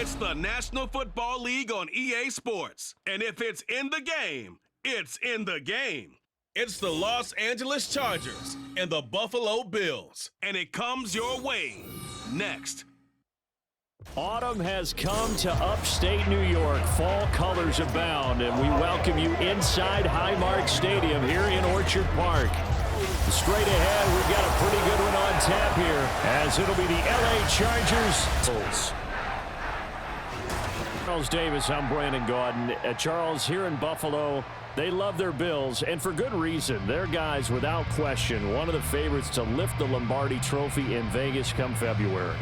It's the National Football League on EA Sports. And if it's in the game, it's in the game. It's the Los Angeles Chargers and the Buffalo Bills. And it comes your way next. Autumn has come to upstate New York. Fall colors abound, and we welcome you inside Highmark Stadium here in Orchard Park. Straight ahead, we've got a pretty good one on tap here, as it'll be the LA Chargers. Charles Davis, I'm Brandon Gaudin. Charles, here in Buffalo, they love their Bills, and for good reason. They're guys, without question, one of the favorites to lift the Lombardi Trophy in Vegas come February.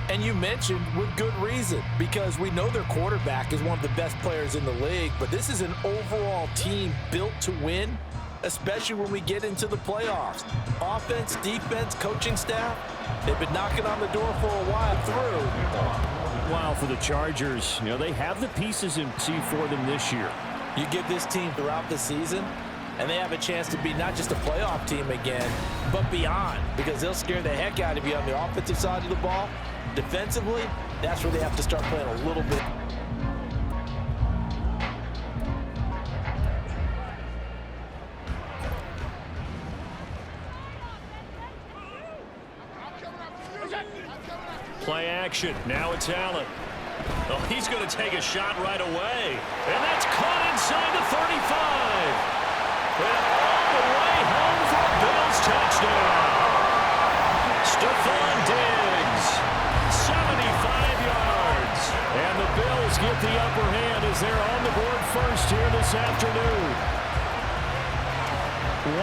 And you mentioned with good reason, because we know their quarterback is one of the best players in the league, but this is an overall team built to win, especially when we get into the playoffs. Offense, defense, coaching staff, they've been knocking on the door for a while through. While for the Chargers, they have the pieces in C for them this year. You give this team throughout the season, and they have a chance to be not just a playoff team again, but beyond, because they'll scare the heck out of you on the offensive side of the ball. Defensively, that's where they have to start playing a little bit. Play action. Now it's Allen. Oh, he's going to take a shot right away. And that's caught inside the 35. And all the way home for a Bills touchdown. Stephon Diggs, 75 yards. And the Bills get the upper hand as they're on the board first here this afternoon.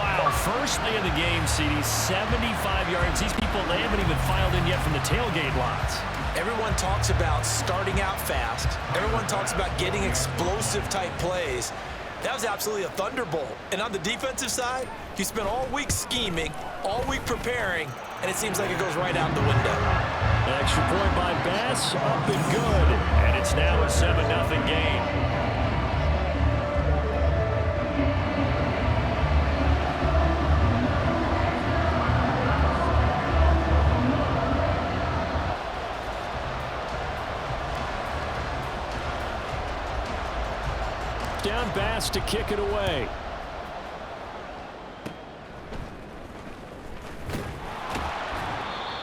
Wow, first play of the game, CD, 75 yards. These people, they haven't even filed in yet from the tailgate lots. Everyone talks about starting out fast. Everyone talks about getting explosive-type plays. That was absolutely a thunderbolt. And on the defensive side, you spent all week scheming, all week preparing, and it seems like it goes right out the window. An extra point by Bass, up and good. And it's now a 7-0 game. Down Bass to kick it away.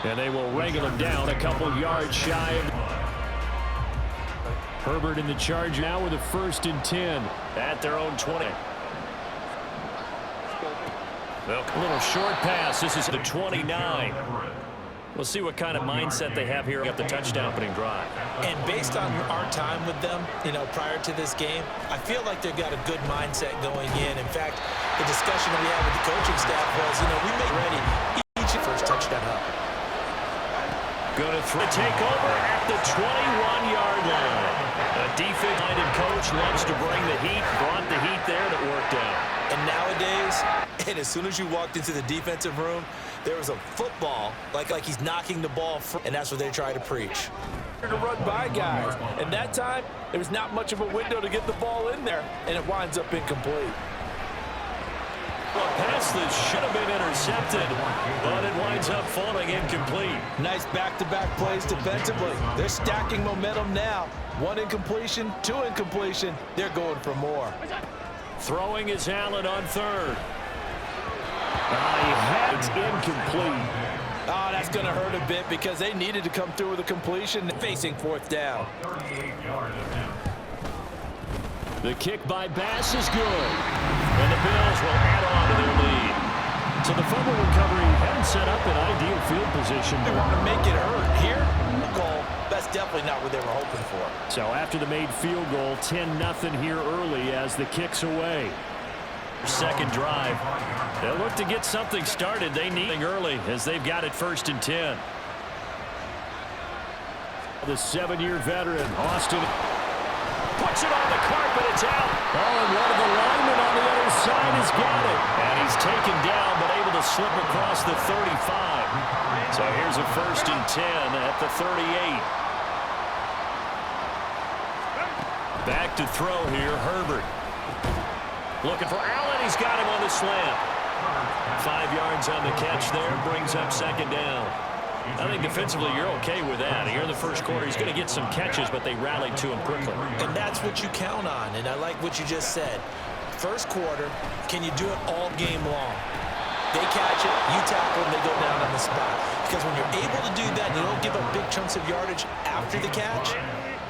And they will wrangle him down a couple yards shy of. Herbert in the charge now with a 1st and 10 at their own 20. A little short pass. This is the 29. We'll see what kind of mindset they have here at the touchdown opening drive. And based on our time with them, prior to this game, I feel like they've got a good mindset going in. In fact, the discussion we had with the coaching staff was, we made ready each first touchdown up. Going to take over at the 21-yard line. A defense-minded coach loves to bring the heat, brought the heat there, and it worked out. And nowadays, and as soon as you walked into the defensive room, there was a football, like he's knocking the ball free, and that's what they try to preach. To run by guys, and that time, there was not much of a window to get the ball in there, and it winds up incomplete. Well, a pass that should have been intercepted, but it winds up falling incomplete. Nice back-to-back plays defensively. They're stacking momentum now. 1 incompletion, 2 incompletion. They're going for more. Throwing is Allen on 3rd. It's incomplete. Oh, that's going to hurt a bit because they needed to come through with a completion facing 4th down. The kick by Bass is good. And the Bills will add on to their lead. So the fumble recovery hadn't set up an ideal field position. They want to make it hurt. Here, goal. That's definitely not what they were hoping for. So after the made field goal, 10-0 here early as the kick's away. Second drive. They'll look to get something started. They need it early as they've got it 1st and 10. The 7-year veteran, Austin, puts it on the carpet. It's out. Oh, and one of the linemen on the other side has got it. And he's taken down, but able to slip across the 35. So here's a 1st and 10 at the 38. Back to throw here, Herbert. Looking for Allen. He's got him on the slant. 5 yards on the catch there. Brings up 2nd down. I think defensively you're okay with that. Here in the first quarter, he's going to get some catches, but they rallied to him quickly. And that's what you count on, and I like what you just said. First quarter, can you do it all game long? They catch it, you tackle them, they go down on the spot. Because when you're able to do that, and you don't give up big chunks of yardage after the catch,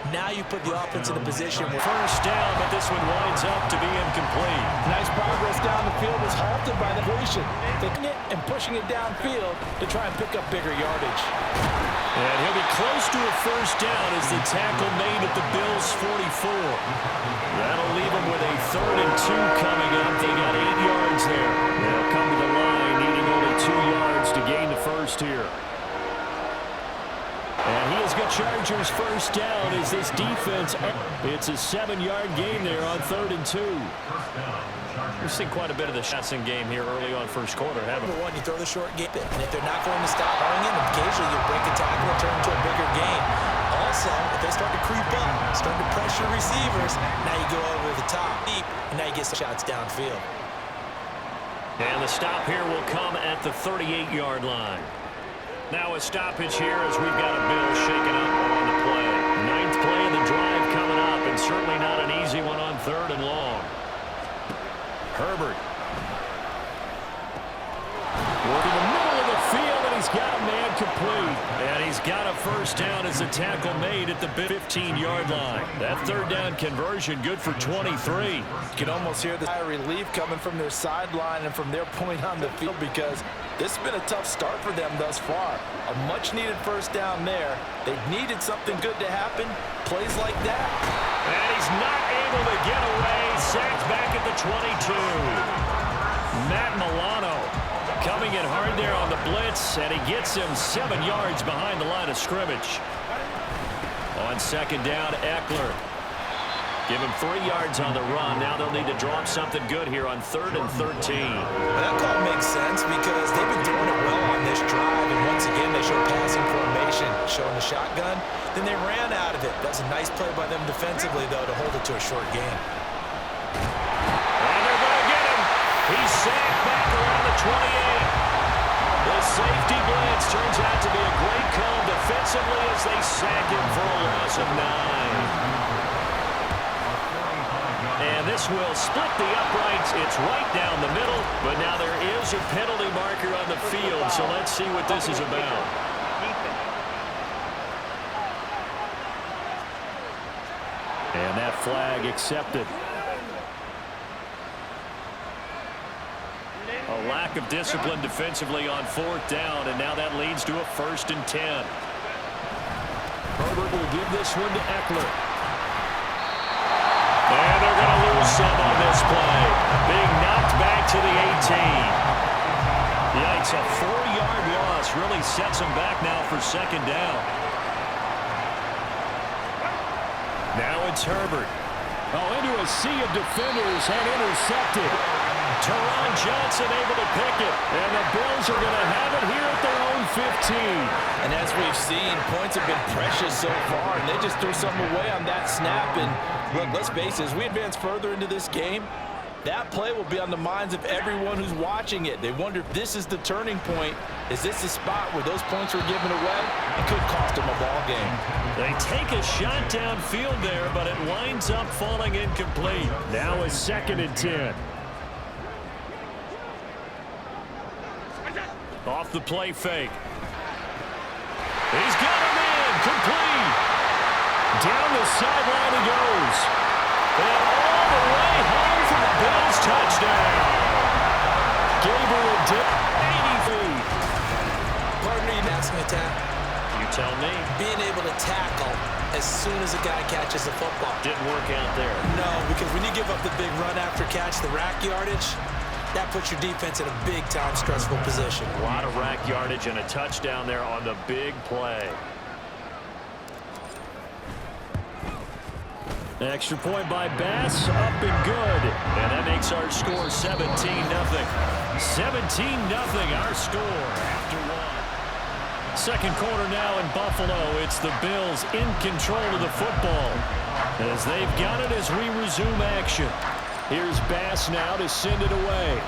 now you put the offense in a position where first down, but this one winds up to be incomplete. Nice progress down the field was halted by the completion. Taking it and pushing it downfield to try and pick up bigger yardage. And he'll be close to a first down as the tackle made at the Bills' 44. That'll leave them with a 3rd and 2 coming up. They got 8 yards there. They'll come to the line, needing only 2 yards to gain the first here. And he has got Chargers first down as this defense. It's a 7-yard gain there on 3rd and 2. We've seen quite a bit of the passing game here early on first quarter, haven't we? Number one, you throw the short game, and if they're not going to stop throwing it, occasionally you'll break a tackle and turn into a bigger gain. Also, if they start to creep up, start to pressure receivers, now you go over the top deep, and now you get some shots downfield. And the stop here will come at the 38-yard line. Now a stoppage here as we've got a Bill shaken up on the play. 9th play of the drive coming up, and certainly not an easy one on 3rd and long. Herbert. Working the middle of the field, and he's got a man complete. And he's got a first down as the tackle made at the 15-yard line. That 3rd down conversion good for 23. You can almost hear the sigh of relief coming from their sideline and from their point on the field because this has been a tough start for them thus far. A much-needed first down there. They've needed something good to happen. Plays like that. And he's not able to get away. Sacked back at the 22. Matt Milano coming in hard there on the blitz, and he gets him 7 yards behind the line of scrimmage. On 2nd down, Eckler. Give him 3 yards on the run. Now they'll need to drop something good here on 3rd and 13. Well, that call makes sense because they've been doing it well on this drive, and once again they show passing formation, showing the shotgun. Then they ran out of it. That's a nice play by them defensively, though, to hold it to a short game. And they're going to get him. He's sacked back around the 28. The safety blitz turns out to be a great call defensively as they sack him for a loss of 9. And this will split the uprights. It's right down the middle, but now there is a penalty marker on the field, so let's see what this is about. And that flag accepted. A lack of discipline defensively on 4th down, and now that leads to a 1st and 10. Herbert will give this one to Eckler. And they're going to lose some on this play. Being knocked back to the 18. Yikes, a 4-yard loss really sets them back now for 2nd down. Now it's Herbert. Oh, into a sea of defenders and intercepted. Teron Johnson able to pick it. And the Bills are going to have it here at their own 15. And as we've seen, points have been precious so far, and they just threw something away on that snap. And look, let's face it, as we advance further into this game, that play will be on the minds of everyone who's watching it. They wonder if this is the turning point. Is this the spot where those points were given away? It could cost them a ball game. They take a shot downfield there, but it winds up falling incomplete. Now a 2nd and 10. Off the play fake. He's got him in. Complete. Down the sideline he goes. And all the way home for the Bills touchdown. Gabriel dip 80 feet. Pardon me, passing attack. You tell me. Being able to tackle as soon as a guy catches the football. Didn't work out there. No, because when you give up the big run after catch, the rack yardage, that puts your defense in a big-time stressful position. A lot of rack yardage and a touchdown there on the big play. Extra point by Bass, up and good. And that makes our score 17-0. 17-0 our score after 1. Second quarter now in Buffalo. It's the Bills in control of the football as they've got it as we resume action. Here's Bass now to send it away.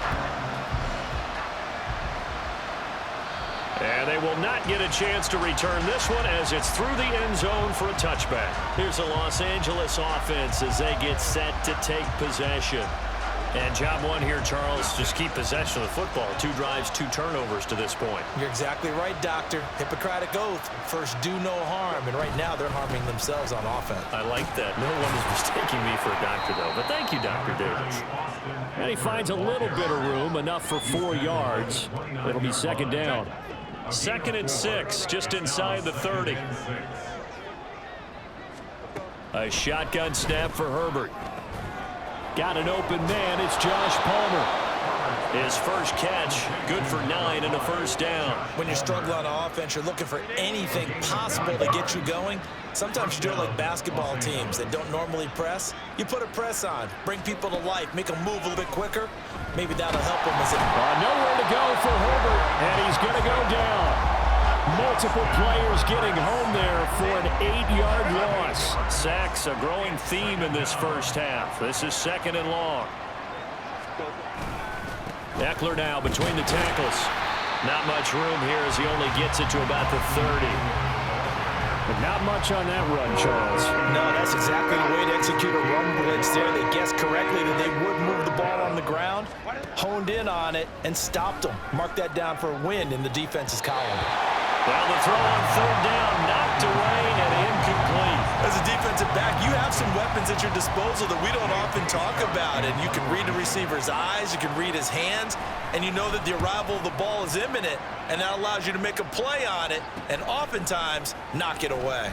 And they will will not get a chance to return this one as it's through the end zone for a touchback. Here's the Los Angeles offense as they get set to take possession. And job one here, Charles, just keep possession of the football. 2 drives, 2 turnovers to this point. You're exactly right, Doctor. Hippocratic oath. First, do no harm. And right now, they're harming themselves on offense. I like that. No one is mistaking me for a doctor, though. But thank you, Dr. Davis. And he finds a little bit of room, enough for 4 yards. It'll be second down. 2nd and 6, just inside the 30. A shotgun snap for Herbert. Got an open man. It's Josh Palmer. His first catch, good for 9 and a first down. When you're struggling on offense, you're looking for anything possible to get you going. Sometimes you do it like basketball teams that don't normally press. You put a press on, bring people to life, make them move a little bit quicker. Maybe that'll help them. Nowhere to go for Herbert, and he's going to go down. Multiple players getting home there for an 8-yard loss. Sacks, a growing theme in this first half. This is 2nd and long. Eckler now between the tackles. Not much room here as he only gets it to about the 30. But not much on that run, Charles. No, that's exactly the way to execute a run blitz there. They guessed correctly that they would move the ball on the ground, honed in on it, and stopped them. Mark that down for a win in the defense's column. Well, the throw on 3rd down, knocked away and incomplete. As a defensive back, you have some weapons at your disposal that we don't often talk about. And you can read the receiver's eyes, you can read his hands, and you know that the arrival of the ball is imminent, and that allows you to make a play on it and oftentimes knock it away.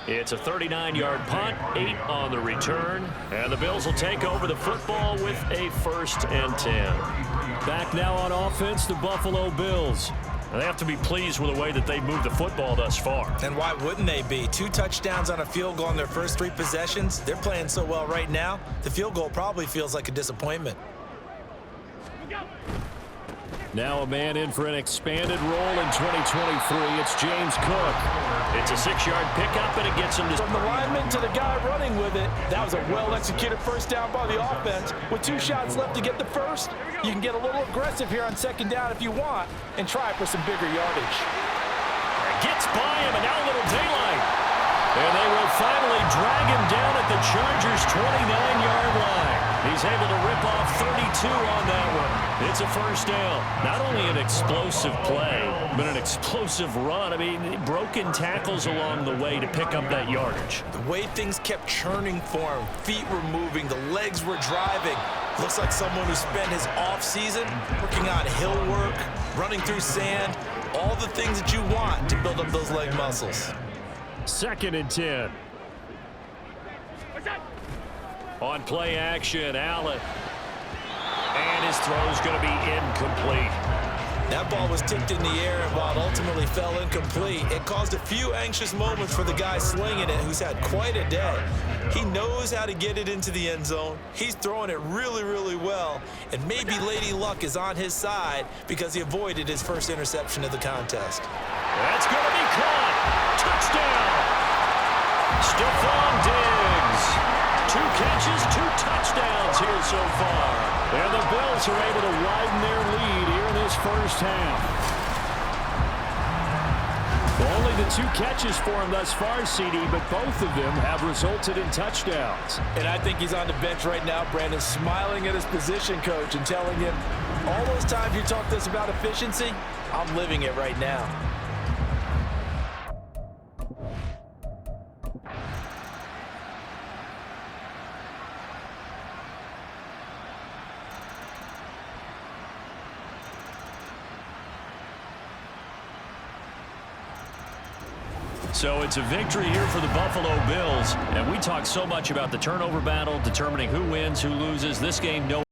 It's a 39-yard punt, 8 on the return, and the Bills will take over the football with a 1st and 10. Back now on offense, the Buffalo Bills. They have to be pleased with the way that they moved the football thus far. And why wouldn't they be? 2 touchdowns on a field goal in their first 3 possessions. They're playing so well right now, the field goal probably feels like a disappointment. Now a man in for an expanded role in 2023. It's James Cook. It's a 6-yard pickup, and it gets him to... From the lineman to the guy running with it, that was a well-executed first down by the offense. With 2 shots left to get the first, you can get a little aggressive here on 2nd down if you want and try for some bigger yardage. Gets by him, and now a little daylight. And they will finally drag him down at the Chargers' 29-yard line. He's able to rip off 32 on that one. It's a first down. Not only an explosive play, but an explosive run. I mean, broken tackles along the way to pick up that yardage. The way things kept churning for him, feet were moving, the legs were driving. Looks like someone who spent his offseason working on hill work, running through sand, all the things that you want to build up those leg muscles. 2nd and 10. On play action, Allen. And his throw's going to be incomplete. That ball was tipped in the air, and while it ultimately fell incomplete, it caused a few anxious moments for the guy slinging it, who's had quite a day. He knows how to get it into the end zone. He's throwing it really, really well, and maybe Lady Luck is on his side because he avoided his first interception of the contest. That's going to be caught. Touchdown. Stephon Diggs. 2 catches, 2 touchdowns here so far. And the Bills are able to widen their lead here in this first half. Only the 2 catches for him thus far, CD, but both of them have resulted in touchdowns. And I think he's on the bench right now, Brandon, smiling at his position coach and telling him, all those times you talked to us about efficiency, I'm living it right now. So it's a victory here for the Buffalo Bills. And we talk so much about the turnover battle, determining who wins, who loses. This game, no